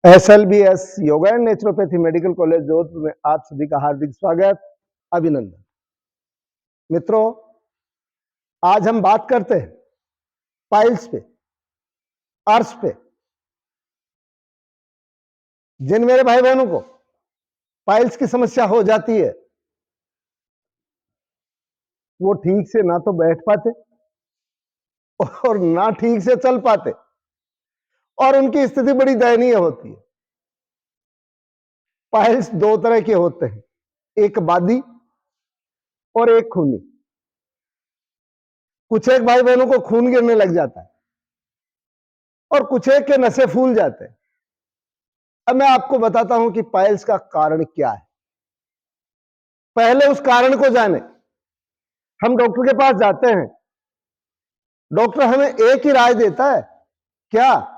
SLBS yoga and naturopathy medical college Jodhpur में आप सभी का हार्दिक स्वागत, अभिनंदन। मित्रों, आज हम बात करते हैं पाइल्स पे, अर्श पे। जिन मेरे भाई बहनों को पाइल्स की समस्या हो जाती है वो ठीक से ना तो बैठ पाते और ना ठीक से चल पाते और उनकी स्थिति बड़ी दयनीय होती है। पाइल्स दो तरह के होते हैं, एक बादी और एक खूनी। कुछ एक भाई बहनों को खून गिरने लग जाता है और कुछ एक के नसें फूल जाते हैं। अब मैं आपको बताता हूं कि पाइल्स का कारण क्या है। पहले उस कारण को जाने। हम डॉक्टर के पास जाते हैं, डॉक्टर हमें एक ही राय देता है, क्या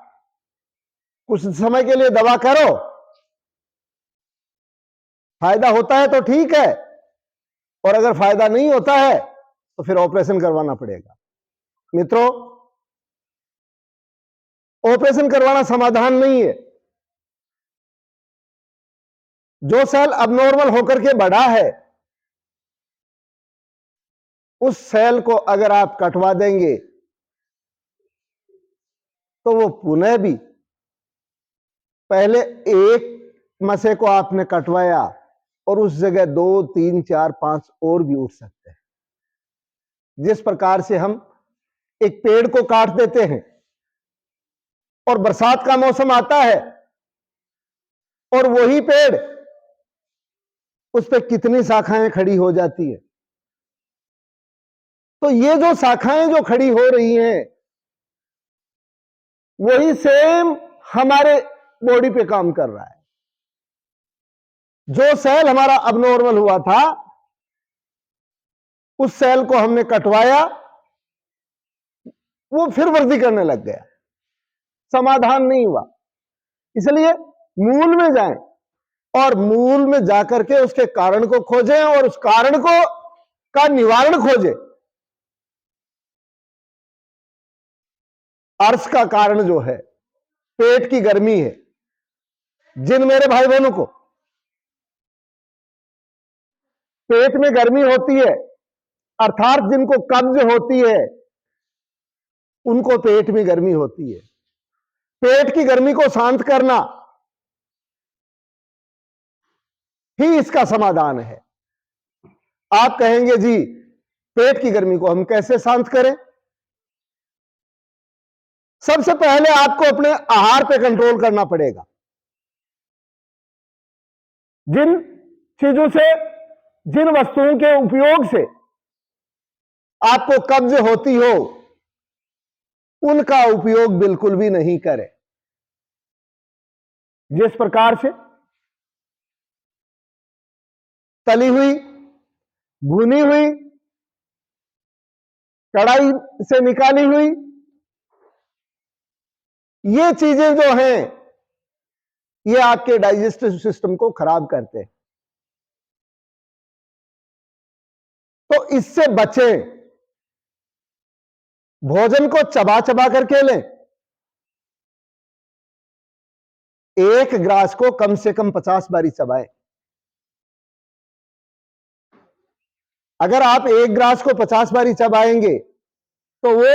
कुछ समय के लिए दवा करो, फायदा होता है तो ठीक है, और अगर फायदा नहीं होता है तो फिर ऑपरेशन करवाना पड़ेगा। मित्रों, ऑपरेशन करवाना समाधान नहीं है। जो सेल अबनॉर्मल होकर के बढ़ा है उस सेल को अगर आप कटवा देंगे तो वो पुनः भी, पहले एक मसे को आपने कटवाया और उस जगह 2, 3, 4, 5 और भी उठ सकते हैं। जिस प्रकार से हम एक पेड़ को काट देते हैं और बरसात का मौसम आता है और वही पेड़, उस पर कितनी शाखाएं खड़ी हो जाती है। तो ये जो शाखाएं जो खड़ी हो रही हैं वही सेम हमारे बॉडी पे काम कर रहा है। जो सेल हमारा अबनॉर्मल हुआ था उस सेल को हमने कटवाया, वो फिर वृद्धि करने लग गया, समाधान नहीं हुआ। इसलिए मूल में जाएं और मूल में जाकर के उसके कारण को खोजें और उस कारण को का निवारण खोजें। अर्श का कारण जो है पेट की गर्मी है। जिन मेरे भाई बहनों को पेट में गर्मी होती है, अर्थात जिनको कब्ज होती है, उनको पेट में गर्मी होती है। पेट की गर्मी को शांत करना ही इसका समाधान है। आप कहेंगे जी पेट की गर्मी को हम कैसे शांत करें? सबसे पहले आपको अपने आहार पे कंट्रोल करना पड़ेगा। जिन चीजों से, जिन वस्तुओं के उपयोग से आपको कब्ज होती हो उनका उपयोग बिल्कुल भी नहीं करें। जिस प्रकार से तली हुई, भुनी हुई, कढ़ाई से निकाली हुई ये चीजें जो हैं ये आपके डाइजेस्टिव सिस्टम को खराब करते हैं। तो इससे बचें। भोजन को चबा चबा करके लें। एक ग्रास को कम से कम 50 बारी चबाएं। अगर आप एक ग्रास को 50 बारी चबाएंगे तो वो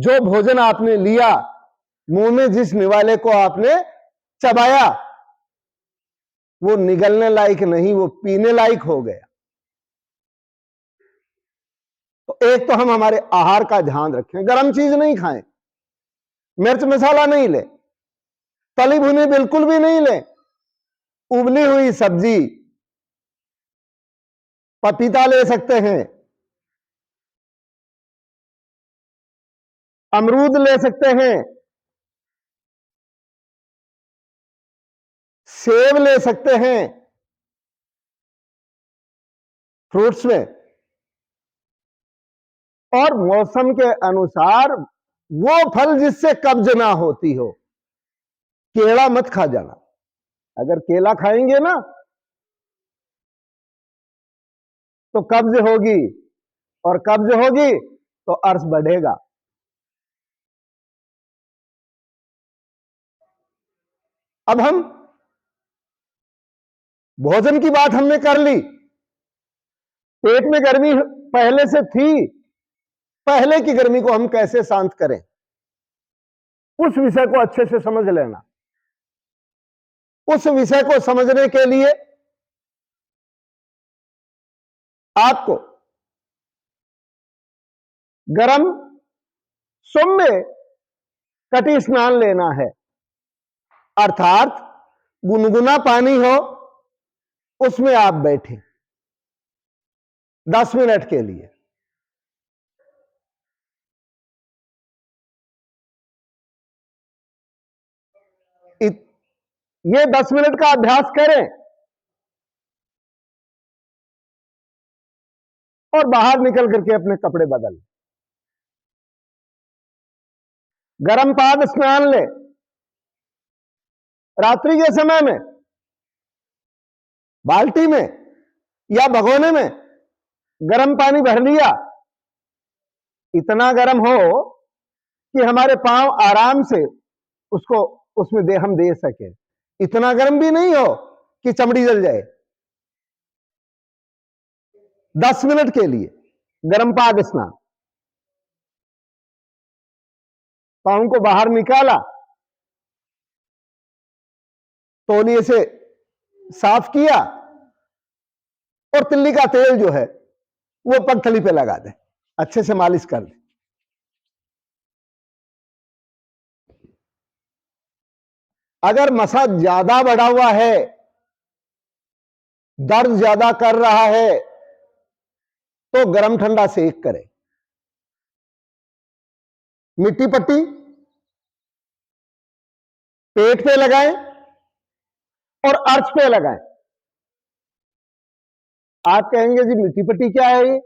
जो भोजन आपने लिया, मुंह में जिस निवाले को आपने चबाया, वो निगलने लायक नहीं, वो पीने लायक हो गया। तो एक तो हम हमारे आहार का ध्यान रखें, गर्म चीज नहीं खाएं, मिर्च मसाला नहीं लें, तली भुनी बिल्कुल भी नहीं लें, उबली हुई सब्जी, पपीता ले सकते हैं, अमरूद ले सकते हैं, सेब ले सकते हैं फ्रूट्स में। और मौसम के अनुसार वो फल जिससे कब्ज ना होती हो। केला मत खा जाना। अगर केला खाएंगे ना तो कब्ज होगी, और कब्ज होगी तो अर्श बढ़ेगा। अब हम भोजन की बात हमने कर ली, पेट में गर्मी पहले से थी, पहले की गर्मी को हम कैसे शांत करें, उस विषय को अच्छे से समझ लेना। उस विषय को समझने के लिए आपको गर्म सौम्य कटी स्नान लेना है, अर्थात गुनगुना पानी हो, उसमें आप बैठे 10 मिनट के लिए। ये 10 मिनट का अभ्यास करें और बाहर निकल करके अपने कपड़े बदल, गर्म पाद स्नान ले। रात्रि के समय में बाल्टी में या भगोने में गर्म पानी भर लिया, इतना गर्म हो कि हमारे पांव आराम से उसको उसमें हम दे सके, इतना गर्म भी नहीं हो कि चमड़ी जल जाए। 10 मिनट के लिए गर्म पाद स्नान, पांव को बाहर निकाला, तौलिए से साफ किया और तिल्ली का तेल जो है वो पगथली पे लगा दे, अच्छे से मालिश कर ले। अगर मसा ज्यादा बढ़ा हुआ है, दर्द ज्यादा कर रहा है, तो गर्म ठंडा सेक करें। मिट्टी पट्टी पेट पे लगाएं और अर्च पे लगाएं। आप कहेंगे जी मिट्टी पट्टी क्या है ये?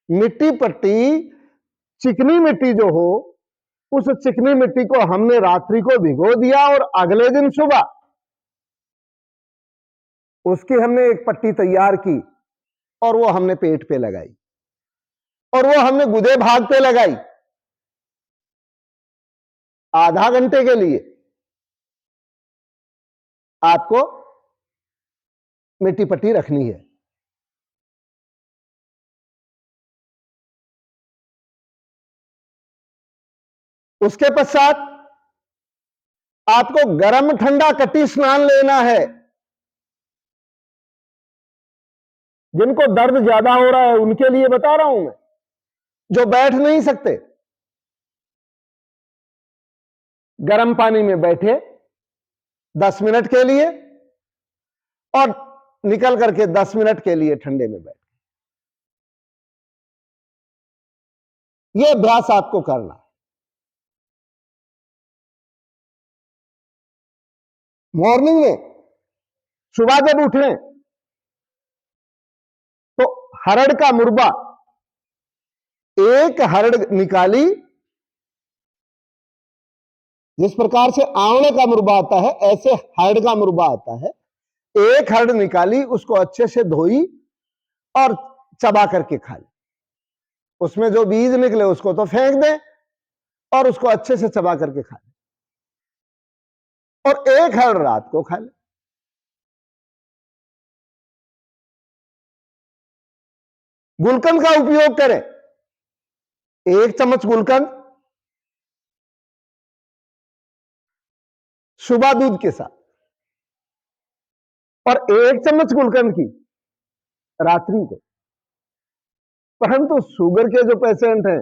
मिट्टी पट्टी चिकनी मिट्टी जो हो, उस चिकनी मिट्टी को हमने रात्रि को भिगो दिया और अगले दिन सुबह उसकी हमने एक पट्टी तैयार की और वो हमने पेट पे लगाई और वो हमने गुदे भाग पे लगाई। आधा घंटे के लिए आपको मिट्टी पट्टी रखनी है। उसके पश्चात आपको गर्म ठंडा कटी स्नान लेना है। जिनको दर्द ज्यादा हो रहा है उनके लिए बता रहा हूं मैं, जो बैठ नहीं सकते, गर्म पानी में बैठे 10 मिनट के लिए और निकल करके 10 मिनट के लिए ठंडे में बैठे। यह अभ्यास आपको करना। मॉर्निंग में सुबह जब उठे तो हरड़ का मुरबा, एक हरड़ निकाली, जिस प्रकार से आंवले का मुरबा आता है ऐसे हरड़ का मुरबा आता है। एक हरड़ निकाली, उसको अच्छे से धोई और चबा करके खा ली। उसमें जो बीज निकले उसको तो फेंक दें और उसको अच्छे से चबा करके खा ले। और एक हरड़ रात को खा ले। गुलकंद का उपयोग करें, 1 चम्मच गुलकंद सुबह दूध के साथ और 1 चम्मच गुलकंद की रात्रि को। परंतु शुगर के जो पेशेंट हैं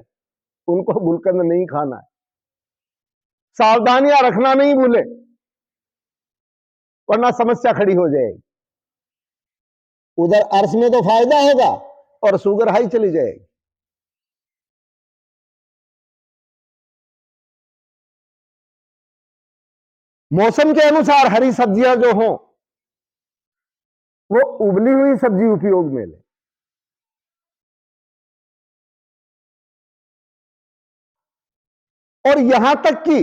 उनको गुलकंद नहीं खाना है। सावधानियां रखना नहीं भूले, वरना समस्या खड़ी हो जाएगी। उधर अर्श में तो फायदा होगा और शुगर हाई चली जाएगी। मौसम के अनुसार हरी सब्जियां जो हों वो उबली हुई सब्जी उपयोग में ले। और यहां तक कि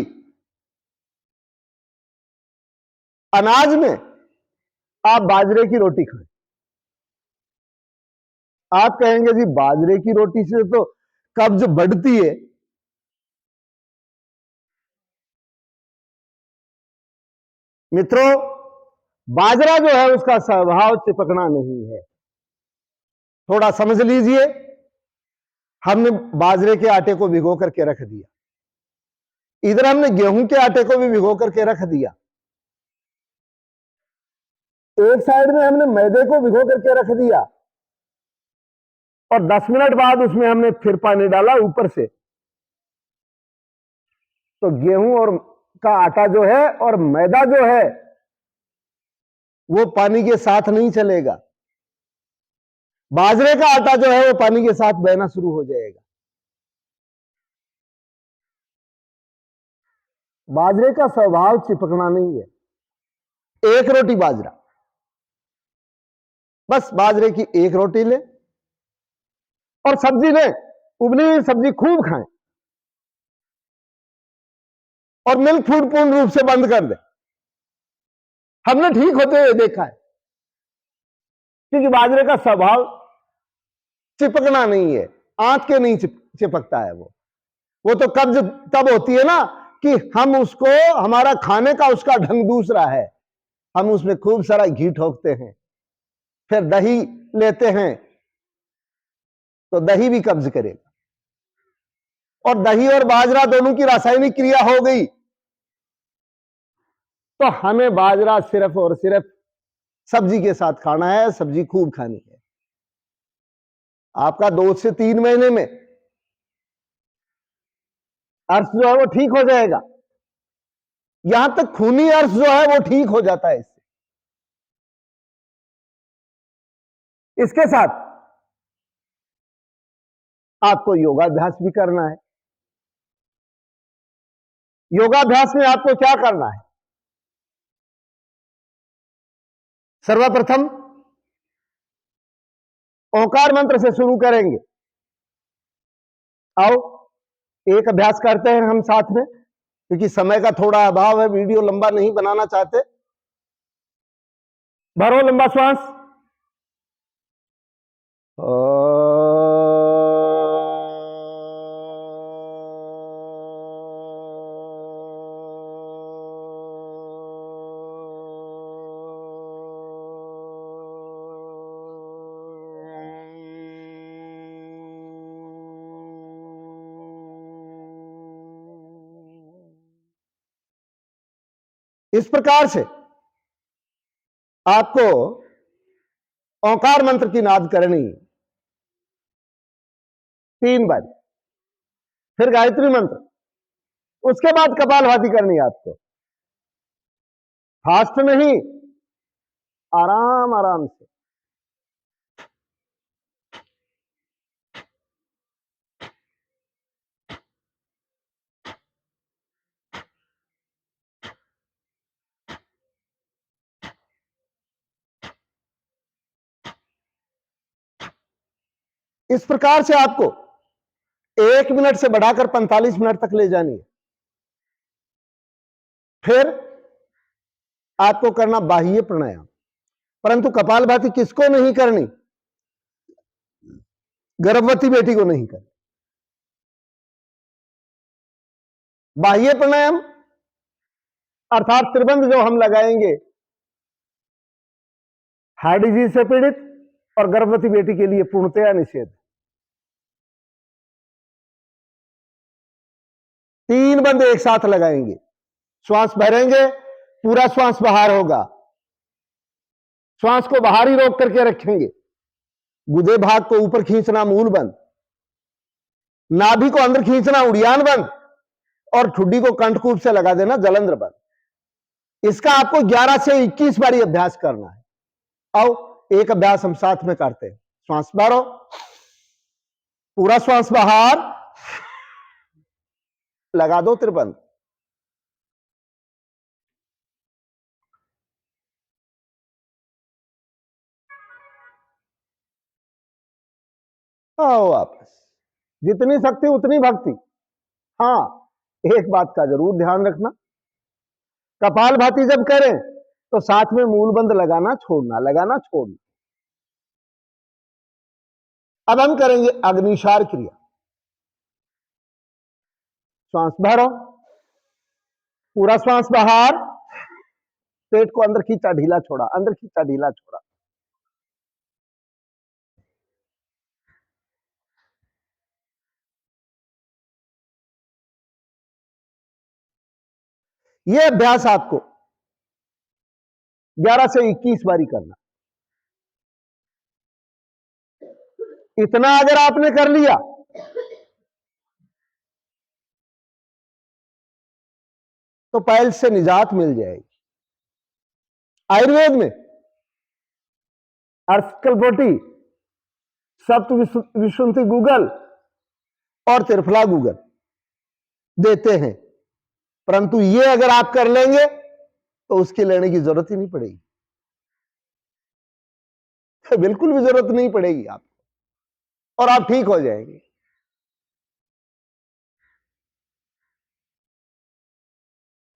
अनाज में आप बाजरे की रोटी खाएं। आप कहेंगे जी बाजरे की रोटी से तो कब्ज बढ़ती है। मित्रों, बाजरा जो है उसका स्वभाव चिपकना नहीं है। थोड़ा समझ लीजिए। हमने बाजरे के आटे को भिगो करके रख दिया, इधर हमने गेहूं के आटे को भी भिगो करके रख दिया, एक साइड में हमने मैदे को भिगो करके रख दिया, और 10 मिनट बाद उसमें हमने फिर पानी डाला ऊपर से। तो गेहूं और का आटा जो है और मैदा जो है वो पानी के साथ नहीं चलेगा। बाजरे का आटा जो है वो पानी के साथ बहना शुरू हो जाएगा। बाजरे का स्वभाव चिपकना नहीं है। एक रोटी बाजरा, बस बाजरे की एक रोटी ले और सब्जी ले, उबली हुई सब्जी खूब खाएं और मिल्क फूड पूर्ण रूप से बंद कर दे। हमने ठीक होते हुए देखा है, क्योंकि बाजरे का स्वभाव चिपकना नहीं है, आंत के नहीं चिपकता है। वो तो कब्ज तब होती है ना कि हम उसको, हमारा खाने का उसका ढंग दूसरा है। हम उसमें खूब सारा घी ठोकते हैं, फिर दही लेते हैं तो दही भी कब्ज करेगा, और दही और बाजरा दोनों की रासायनिक क्रिया हो गई तो हमें बाजरा सिर्फ और सिर्फ सब्जी के साथ खाना है, सब्जी खूब खानी है। आपका 2 से 3 महीने में अर्श जो है वो ठीक हो जाएगा। यहां तक खूनी अर्श जो है वो ठीक हो जाता है इससे। इसके साथ आपको योगाभ्यास भी करना है। योगाभ्यास में आपको क्या करना है? सर्वप्रथम ओंकार मंत्र से शुरू करेंगे। आओ एक अभ्यास करते हैं हम साथ में, क्योंकि समय का थोड़ा अभाव है, वीडियो लंबा नहीं बनाना चाहते। भरो लंबा श्वास। इस प्रकार से आपको ओंकार मंत्र की नाद करनी 3 बार, फिर गायत्री मंत्र, उसके बाद कपालभाति करनी है आपको। फास्ट नहीं, आराम आराम से। इस प्रकार से आपको 1 मिनट से बढ़ाकर 45 मिनट तक ले जानी है। फिर आपको करना बाह्य प्राणायाम, परंतु कपालभाति किसको नहीं करनी? गर्भवती बेटी को नहीं करनी। बाह्य प्राणायाम अर्थात त्रिबंध जो हम लगाएंगे हार्ट डिजीज से पीड़ित और गर्भवती बेटी के लिए पूर्णतया निषेध। 3 बंद एक साथ लगाएंगे। श्वास भरेंगे, पूरा श्वास बाहर होगा, श्वास को बाहर ही रोक करके रखेंगे, गुदे भाग को ऊपर खींचना मूल बंद, नाभि को अंदर खींचना उड़ियान बंद, और ठुड्डी को कंठकूप से लगा देना जलंधर बंद। इसका आपको 11 से 21 बारी अभ्यास करना है। आओ एक अभ्यास हम साथ में करते हैं। श्वास भरो, पूरा श्वास बाहर, लगा दो त्रिबंध। आओ वापस। जितनी शक्ति उतनी भक्ति। हाँ, एक बात का जरूर ध्यान रखना, कपालभाति जब करें तो साथ में मूलबंध लगाना छोड़ना, लगाना छोड़ना। अब हम करेंगे अग्निसार क्रिया। श्वास भरो, पूरा श्वास बाहर, पेट को अंदर खींचा ढीला छोड़ा, अंदर खींचा ढीला छोड़ा। यह अभ्यास आपको 11 से 21 बारी करना। इतना अगर आपने कर लिया तो पाइल्स से निजात मिल जाएगी। आयुर्वेद में अर्कलपोटी, सप्त विशुंठी गूगल और त्रिफला गूगल देते हैं, परंतु ये अगर आप कर लेंगे तो उसकी लेने की जरूरत ही नहीं पड़ेगी, बिल्कुल भी जरूरत नहीं पड़ेगी आपको, और आप ठीक हो जाएंगे।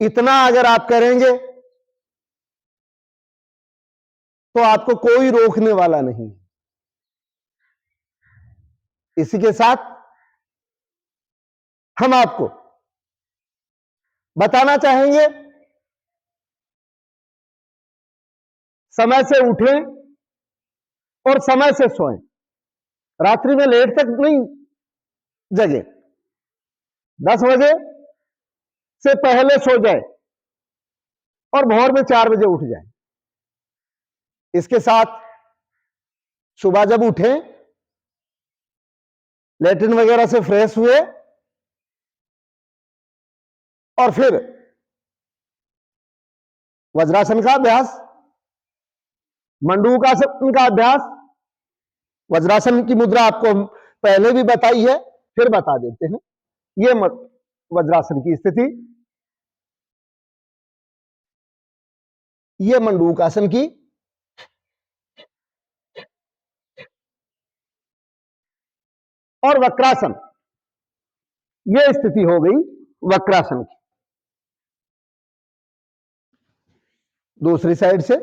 इतना अगर आप करेंगे तो आपको कोई रोकने वाला नहीं। इसी के साथ हम आपको बताना चाहेंगे, समय से उठें और समय से सोएं। रात्रि में लेट तक नहीं जगे, 10 बजे से पहले सो जाए और भोर में 4 बजे उठ जाए। इसके साथ सुबह जब उठें, लेटरिन वगैरह से फ्रेश हुए और फिर वज्रासन का अभ्यास, मंडूकासन का अभ्यास। वज्रासन की मुद्रा आपको पहले भी बताई है, फिर बता देते हैं। ये वज्रासन की स्थिति, ये मंडूकासन की, और वक्रासन, ये स्थिति हो गई वक्रासन की। दूसरी साइड से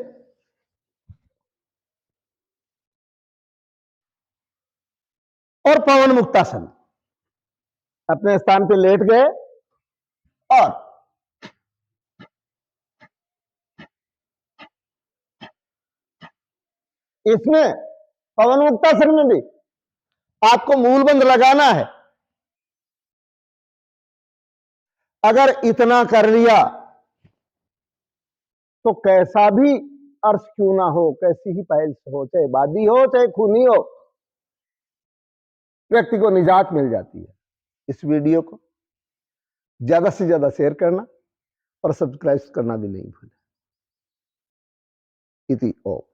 और पवन मुक्तासन, अपने स्थान पे लेट गए और इसमें पवन मुक्तासन में भी आपको मूलबंध लगाना है। अगर इतना कर लिया तो कैसा भी अर्श क्यों ना हो, कैसी ही पाइल्स हो, चाहे बादी हो चाहे खूनी हो, व्यक्ति को निजात मिल जाती है। इस वीडियो को ज्यादा से ज्यादा शेयर करना और सब्सक्राइब करना भी नहीं भूलें। इति ओम।